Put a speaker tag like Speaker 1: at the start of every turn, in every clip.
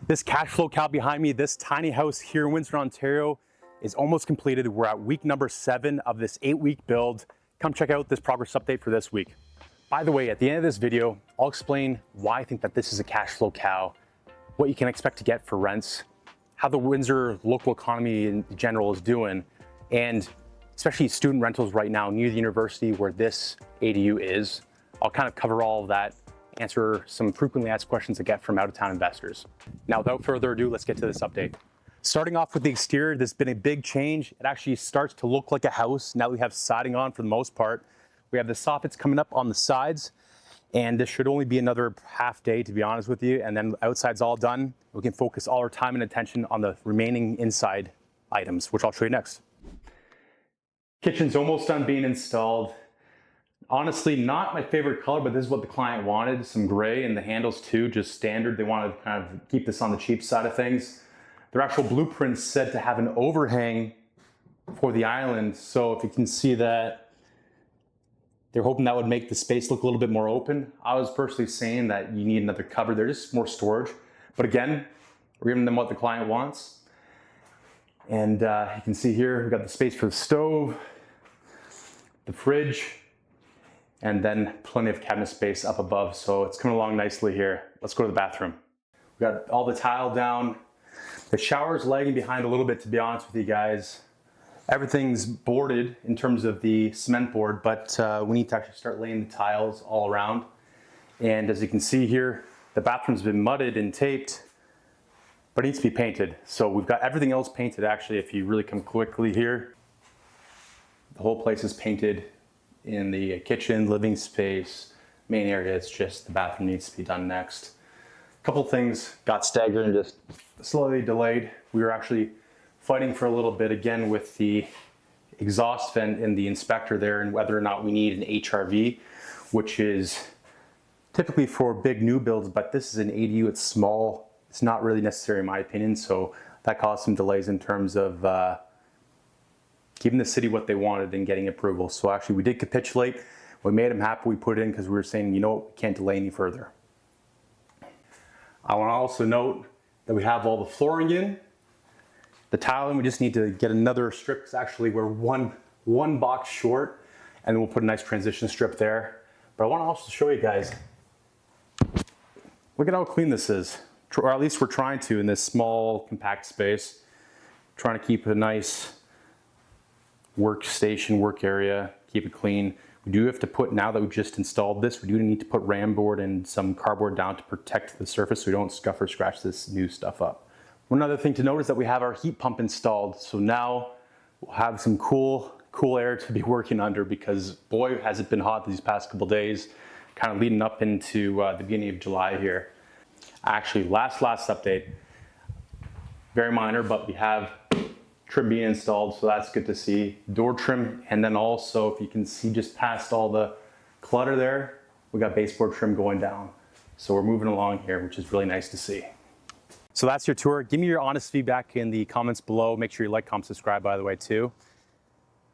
Speaker 1: This cash flow cow behind me, this tiny house here in Windsor, Ontario, is almost completed. We're at week number 7 of this 8-week build. Come check out this progress update for this week. By the way, at the end of this video, I'll explain why I think that this is a cash flow cow, what you can expect to get for rents, how the Windsor local economy in general is doing, and especially student rentals right now near the university where this ADU is. I'll kind of cover all of that, answer some frequently asked questions I get from out-of-town investors. Now, without further ado, let's get to this update. Starting off with the exterior, there's been a big change. It actually starts to look like a house. Now we have siding on for the most part. We have the soffits coming up on the sides, and this should only be another half day, to be honest with you, and then outside's all done. We can focus all our time and attention on the remaining inside items, which I'll show you next. Kitchen's almost done being installed. Honestly, not my favorite color, but this is what the client wanted. Some gray and the handles too, just standard. They wanted to kind of keep this on the cheap side of things. Their actual blueprint said to have an overhang for the island. So if you can see that, they're hoping that would make the space look a little bit more open. I was personally saying that you need another cupboard there, just more storage. But again, we're giving them what the client wants. And you can see here, we've got the space for the stove, the fridge, and then plenty of cabinet space up above. So it's coming along nicely here. Let's go to the bathroom. We got all the tile down. The shower's lagging behind a little bit, to be honest with you guys. Everything's boarded in terms of the cement board, but we need to actually start laying the tiles all around. And as you can see here, the bathroom's been mudded and taped, but it needs to be painted. So we've got everything else painted actually, if you really come quickly here. The whole place is painted in the kitchen, living space, main area. It's just the bathroom needs to be done next. A couple things got staggered and just slightly delayed. We were actually fighting for a little bit again with the exhaust vent and the inspector there and whether or not we need an HRV, which is typically for big new builds, but this is an ADU, it's small. It's not really necessary in my opinion, so that caused some delays in terms of giving the city what they wanted and getting approval. So actually we did capitulate. We made them happy we put it in because we were saying, you know what, we can't delay any further. I want to also note that we have all the flooring in. The tiling, we just need to get another strip because actually we're one box short, and then we'll put a nice transition strip there. But I want to also show you guys, look at how clean this is. Or at least we're trying to in this small, compact space. Trying to keep a nice workstation, work area, keep it clean. We do have to put, now that we've just installed this, we do need to put ram board and some cardboard down to protect the surface so we don't scuff or scratch this new stuff up. One other thing to note is that we have our heat pump installed. So now we'll have some cool air to be working under because boy, has it been hot these past couple days, kind of leading up into the beginning of July here. Actually, last update, very minor, but we have trim being installed, so that's good to see. Door trim, and then also, if you can see just past all the clutter there, we got baseboard trim going down. So we're moving along here, which is really nice to see. So that's your tour. Give me your honest feedback in the comments below. Make sure you like, comment, subscribe, by the way, too.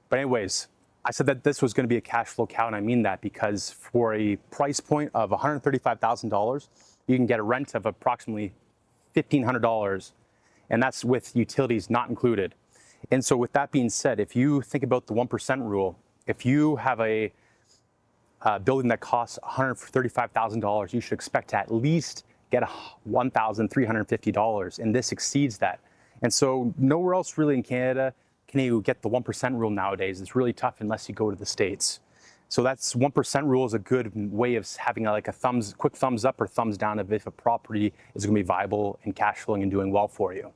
Speaker 1: But anyways, I said that this was going to be a cash flow cow, and I mean that because for a price point of $135,000, you can get a rent of approximately $1,500, and that's with utilities not included. And so with that being said, if you think about the 1% rule, if you have a building that costs $135,000, you should expect to at least get $1,350, and this exceeds that. And so nowhere else really in Canada can you get the 1% rule nowadays. It's really tough unless you go to the States. So that's 1% rule is a good way of having like a quick thumbs up or thumbs down of if a property is going to be viable and cash flowing and doing well for you.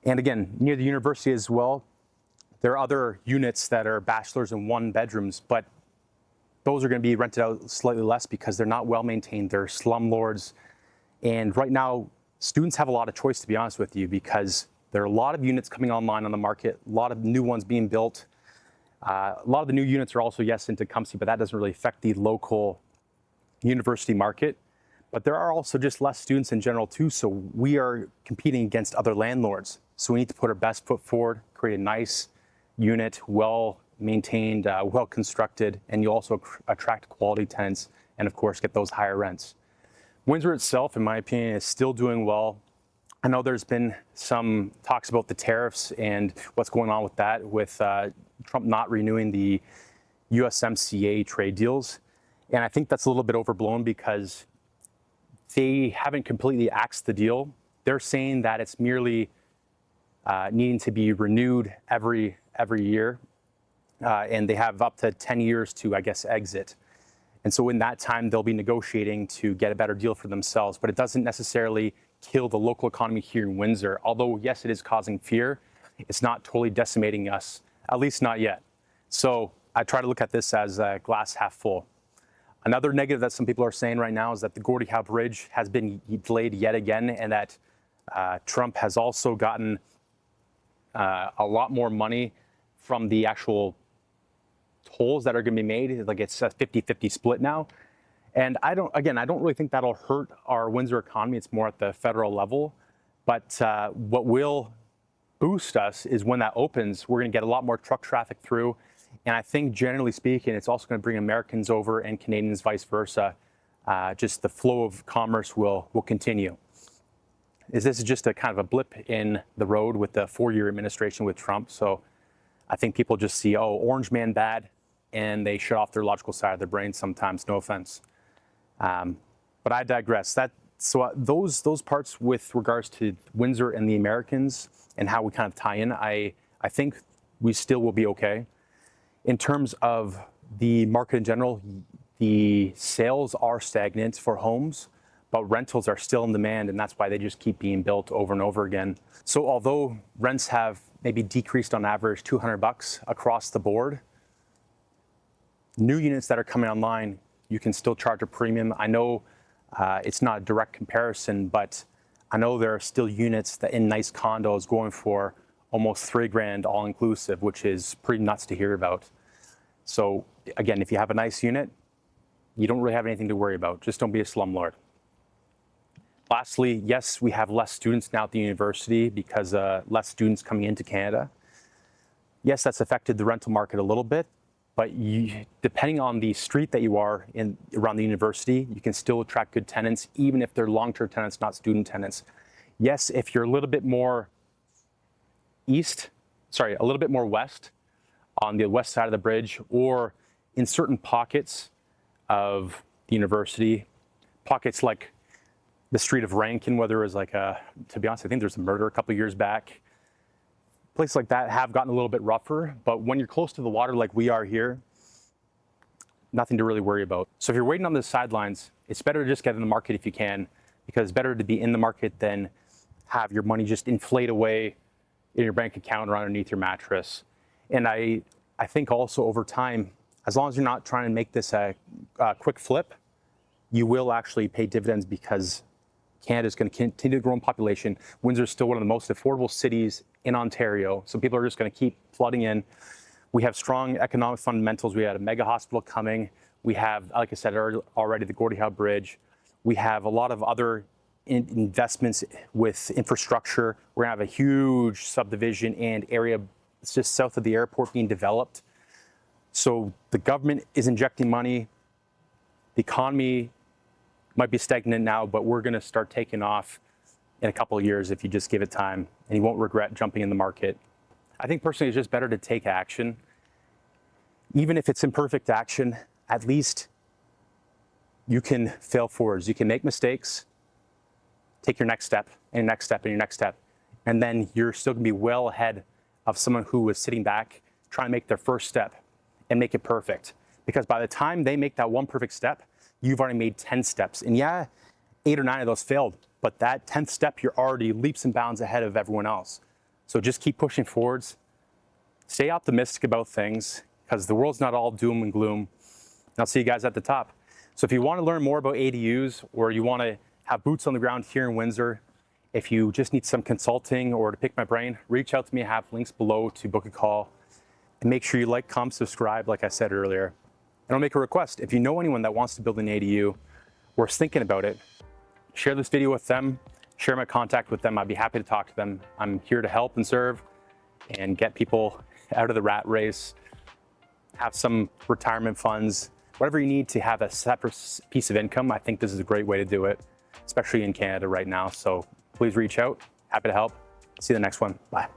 Speaker 1: And again, near the university as well, there are other units that are bachelors and 1 bedrooms, but those are going to be rented out slightly less because they're not well maintained. They're slumlords. And right now, students have a lot of choice, to be honest with you, because there are a lot of units coming online on the market, a lot of new ones being built. A lot of the new units are also, yes, in Tecumseh, but that doesn't really affect the local university market. But there are also just less students in general too, so we are competing against other landlords. So we need to put our best foot forward, create a nice unit, well maintained, well constructed, and you also attract quality tenants and of course get those higher rents. Windsor itself, in my opinion, is still doing well. I know there's been some talks about the tariffs and what's going on with that, with Trump not renewing the USMCA trade deals. And I think that's a little bit overblown because they haven't completely axed the deal. They're saying that it's merely needing to be renewed every year. And they have up to 10 years to, I guess, exit. And so in that time, they'll be negotiating to get a better deal for themselves. But it doesn't necessarily kill the local economy here in Windsor. Although, yes, it is causing fear, it's not totally decimating us, at least not yet. So I try to look at this as a glass half full. Another negative that some people are saying right now is that the Gordie Howe Bridge has been delayed yet again, and that Trump has also gotten a lot more money from the actual tolls that are going to be made. Like, it's a 50-50 split now. And I don't really think that'll hurt our Windsor economy. It's more at the federal level. But what will boost us is when that opens, we're going to get a lot more truck traffic through. And I think, generally speaking, it's also going to bring Americans over and Canadians vice versa. Just the flow of commerce will continue. This is just a kind of a blip in the road with the 4-year administration with Trump. So I think people just see, oh, orange man bad, and they shut off their logical side of their brain sometimes, no offense. But I digress. Those parts with regards to Windsor and the Americans and how we kind of tie in, I think we still will be okay. In terms of the market in general, the sales are stagnant for homes, but rentals are still in demand, and that's why they just keep being built over and over again. So although rents have maybe decreased on average $200 across the board, new units that are coming online, you can still charge a premium. I know it's not a direct comparison, but I know there are still units that in nice condos going for almost $3,000 all inclusive, which is pretty nuts to hear about. So again, if you have a nice unit, you don't really have anything to worry about. Just don't be a slumlord. Lastly, yes, we have less students now at the university because less students coming into Canada. Yes, that's affected the rental market a little bit, but depending on the street that you are in around the university, you can still attract good tenants, even if they're long-term tenants, not student tenants. Yes, if you're a little bit more west on the west side of the bridge, or in certain pockets of the university, pockets like the street of Rankin, where there was to be honest, I think there's a murder a couple of years back. Places like that have gotten a little bit rougher, but when you're close to the water like we are here, nothing to really worry about. So if you're waiting on the sidelines, it's better to just get in the market if you can, because it's better to be in the market than have your money just inflate away in your bank account or underneath your mattress. And I think also over time, as long as you're not trying to make this a quick flip, you will actually pay dividends, because Canada is going to continue to grow in population. Windsor is still one of the most affordable cities in Ontario, so people are just going to keep flooding in. We have strong economic fundamentals. We had a mega hospital coming. We have, like I said already, the Gordie Howe Bridge. We have a lot of other investments with infrastructure. We're going to have a huge subdivision and area just south of the airport being developed. So the government is injecting money. The economy might be stagnant now, but we're going to start taking off in a couple of years if you just give it time, and you won't regret jumping in the market. I think personally it's just better to take action. Even if it's imperfect action, at least you can fail forwards. You can make mistakes, take your next step, and your next step, and your next step. And then you're still going to be well ahead of someone who was sitting back trying to make their first step and make it perfect. Because by the time they make that one perfect step, you've already made 10 steps. And yeah, 8 or 9 of those failed, but that 10th step, you're already leaps and bounds ahead of everyone else. So just keep pushing forwards. Stay optimistic about things, because the world's not all doom and gloom. And I'll see you guys at the top. So if you want to learn more about ADUs, or you want to have boots on the ground here in Windsor, if you just need some consulting or to pick my brain, reach out to me. I have links below to book a call. And make sure you like, comment, subscribe, like I said earlier. And I'll make a request. If you know anyone that wants to build an ADU or is thinking about it, share this video with them, share my contact with them. I'd be happy to talk to them. I'm here to help and serve and get people out of the rat race, have some retirement funds, whatever you need to have a separate piece of income. I think this is a great way to do it, especially in Canada right now. So please reach out. Happy to help. See you in the next one. Bye.